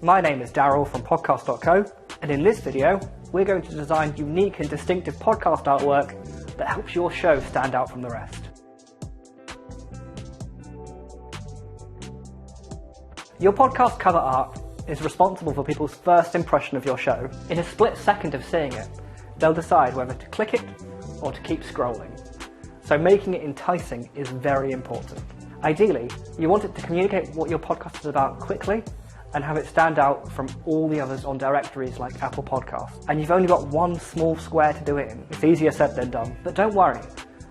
My name is Daryl from Podcast.co, and in this video, we're going to design unique and distinctive podcast artwork that helps your show stand out from the rest. Your podcast cover art is responsible for people's first impression of your show. In a split second of seeing it, they'll decide whether to click it or to keep scrolling. So making it enticing is very important. Ideally, you want it to communicate what your podcast is about quickly and have it stand out from all the others on directories like Apple Podcasts. And you've only got one small square to do it in. It's easier said than done. But don't worry,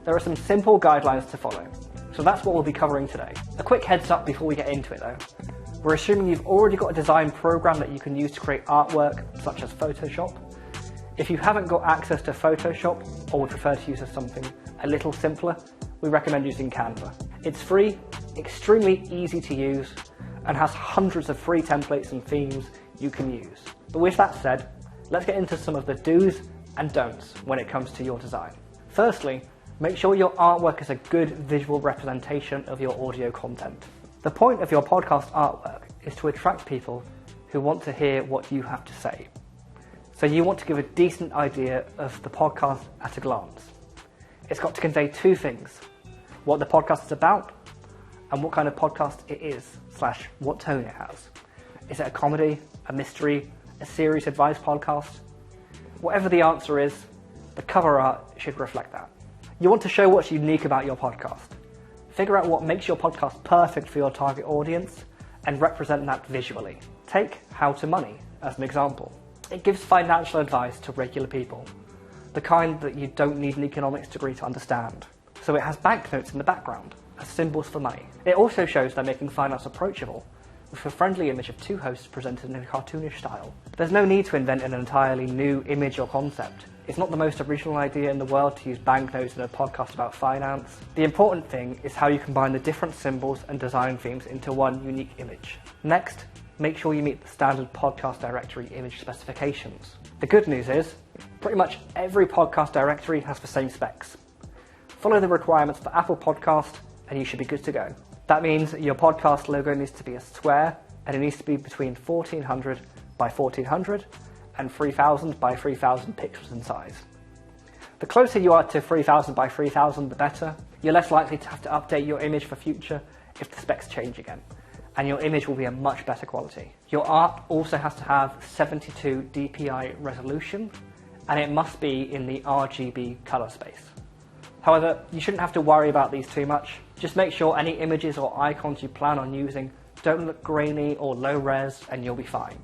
there are some simple guidelines to follow. So that's what we'll be covering today. A quick heads up before we get into it though. We're assuming you've already got a design program that you can use to create artwork, such as Photoshop. If you haven't got access to Photoshop, or would prefer to use something a little simpler, we recommend using Canva. It's free, extremely easy to use, and has hundreds of free templates and themes you can use. But with that said, let's get into some of the do's and don'ts when it comes to your design. Firstly, make sure your artwork is a good visual representation of your audio content. The point of your podcast artwork is to attract people who want to hear what you have to say. So you want to give a decent idea of the podcast at a glance. It's got to convey two things: what the podcast is about and what kind of podcast it is, / what tone it has. Is it a comedy, a mystery, a serious advice podcast? Whatever the answer is, the cover art should reflect that. You want to show what's unique about your podcast. Figure out what makes your podcast perfect for your target audience and represent that visually. Take How to Money as an example. It gives financial advice to regular people, the kind that you don't need an economics degree to understand. So it has banknotes in the background as symbols for money. It also shows they're making finance approachable, with a friendly image of two hosts presented in a cartoonish style. There's no need to invent an entirely new image or concept. It's not the most original idea in the world to use banknotes in a podcast about finance. The important thing is how you combine the different symbols and design themes into one unique image. Next, make sure you meet the standard podcast directory image specifications. The good news is, pretty much every podcast directory has the same specs. Follow the requirements for Apple Podcast and you should be good to go. That means your podcast logo needs to be a square and it needs to be between 1400 by 1400 and 3000 by 3000 pixels in size. The closer you are to 3000 by 3000, the better. You're less likely to have to update your image for future if the specs change again, and your image will be a much better quality. Your art also has to have 72 dpi resolution, and it must be in the RGB color space. However, you shouldn't have to worry about these too much. Just make sure any images or icons you plan on using don't look grainy or low res, and you'll be fine.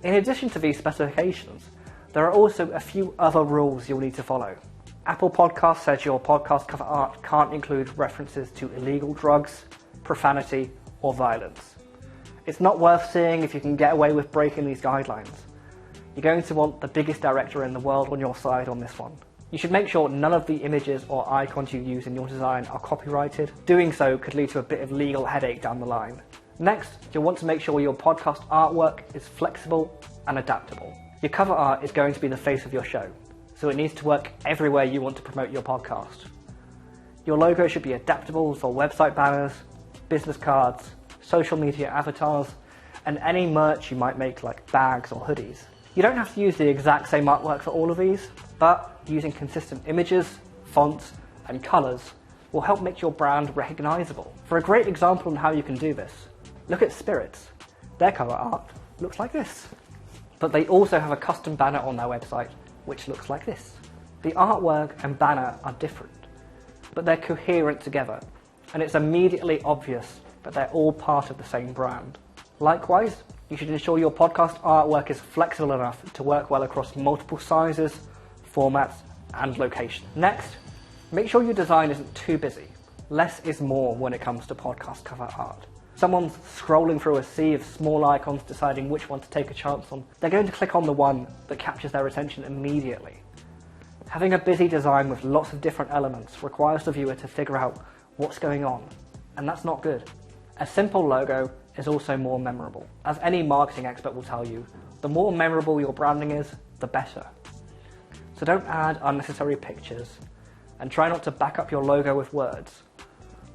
In addition to these specifications, there are also a few other rules you'll need to follow. Apple Podcasts says your podcast cover art can't include references to illegal drugs, profanity, or violence. It's not worth seeing if you can get away with breaking these guidelines. You're going to want the biggest director in the world on your side on this one. You should make sure none of the images or icons you use in your design are copyrighted. Doing so could lead to a bit of legal headache down the line. Next, you'll want to make sure your podcast artwork is flexible and adaptable. Your cover art is going to be the face of your show, so it needs to work everywhere you want to promote your podcast. Your logo should be adaptable for website banners, business cards, social media avatars, and any merch you might make like bags or hoodies. You don't have to use the exact same artwork for all of these, but using consistent images, fonts, and colors will help make your brand recognizable. For a great example on how you can do this, look at Spirits. Their cover art looks like this. But they also have a custom banner on their website, which looks like this. The artwork and banner are different, but they're coherent together, and it's immediately obvious that they're all part of the same brand. Likewise, you should ensure your podcast artwork is flexible enough to work well across multiple sizes, formats, and locations. Next, make sure your design isn't too busy. Less is more when it comes to podcast cover art. Someone's scrolling through a sea of small icons deciding which one to take a chance on. They're going to click on the one that captures their attention immediately. Having a busy design with lots of different elements requires the viewer to figure out what's going on, and that's not good. A simple logo is also more memorable. As any marketing expert will tell you, the more memorable your branding is, the better. So don't add unnecessary pictures, and try not to back up your logo with words.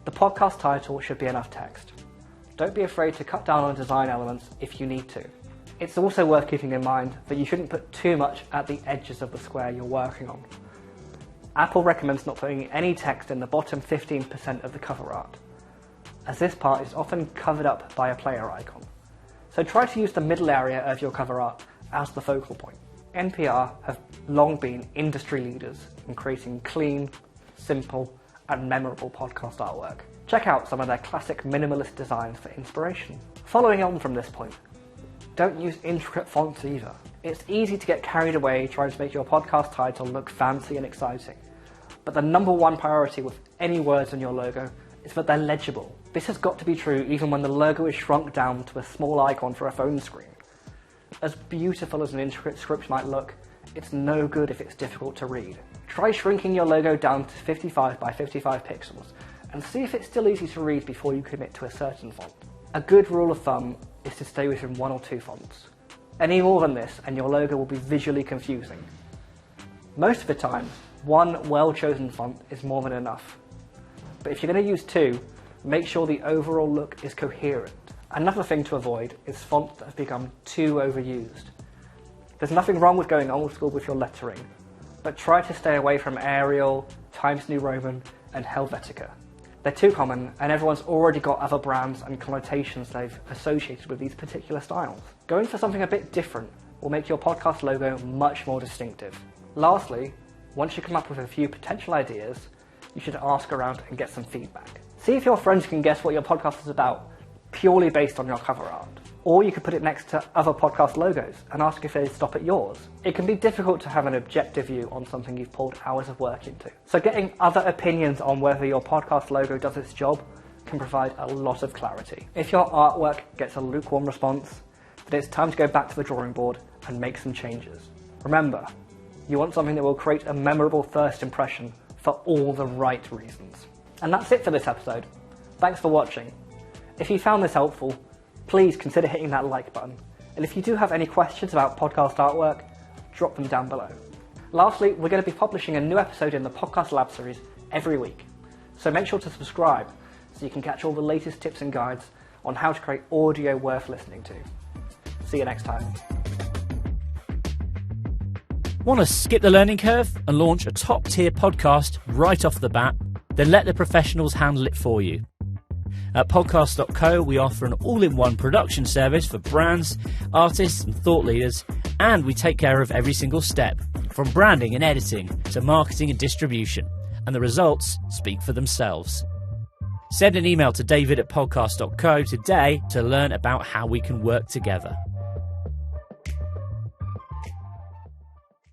The podcast title should be enough text. Don't be afraid to cut down on design elements if you need to. It's also worth keeping in mind that you shouldn't put too much at the edges of the square you're working on. Apple recommends not putting any text in the bottom 15% of the cover art, as this part is often covered up by a player icon. So try to use the middle area of your cover art as the focal point. NPR have long been industry leaders in creating clean, simple, and memorable podcast artwork. Check out some of their classic minimalist designs for inspiration. Following on from this point, don't use intricate fonts either. It's easy to get carried away trying to make your podcast title look fancy and exciting, but the number one priority with any words in your logo is that they're legible. This has got to be true even when the logo is shrunk down to a small icon for a phone screen. As beautiful as an intricate script might look, it's no good if it's difficult to read. Try shrinking your logo down to 55 by 55 pixels and see if it's still easy to read before you commit to a certain font. A good rule of thumb is to stay within 1 or 2 fonts. Any more than this and your logo will be visually confusing. Most of the time, one well-chosen font is more than enough. But if you're going to use 2, make sure the overall look is coherent. Another thing to avoid is fonts that have become too overused. There's nothing wrong with going old school with your lettering, but try to stay away from Arial, Times New Roman, and Helvetica. They're too common, and everyone's already got other brands and connotations they've associated with these particular styles. Going for something a bit different will make your podcast logo much more distinctive. Lastly, once you come up with a few potential ideas, you should ask around and get some feedback. See if your friends can guess what your podcast is about, purely based on your cover art. Or you could put it next to other podcast logos and ask if they'd stop at yours. It can be difficult to have an objective view on something you've poured hours of work into. So getting other opinions on whether your podcast logo does its job can provide a lot of clarity. If your artwork gets a lukewarm response, then it's time to go back to the drawing board and make some changes. Remember, you want something that will create a memorable first impression for all the right reasons. And that's it for this episode. Thanks for watching. If you found this helpful, please consider hitting that like button. And if you do have any questions about podcast artwork, drop them down below. Lastly, we're going to be publishing a new episode in the Podcast Lab series every week. So make sure to subscribe so you can catch all the latest tips and guides on how to create audio worth listening to. See you next time. Want to skip the learning curve and launch a top-tier podcast right off the bat? Then let the professionals handle it for you. At Podcast.co, we offer an all-in-one production service for brands, artists and thought leaders, and we take care of every single step, from branding and editing to marketing and distribution, and the results speak for themselves. Send an email to David at Podcast.co today to learn about how we can work together.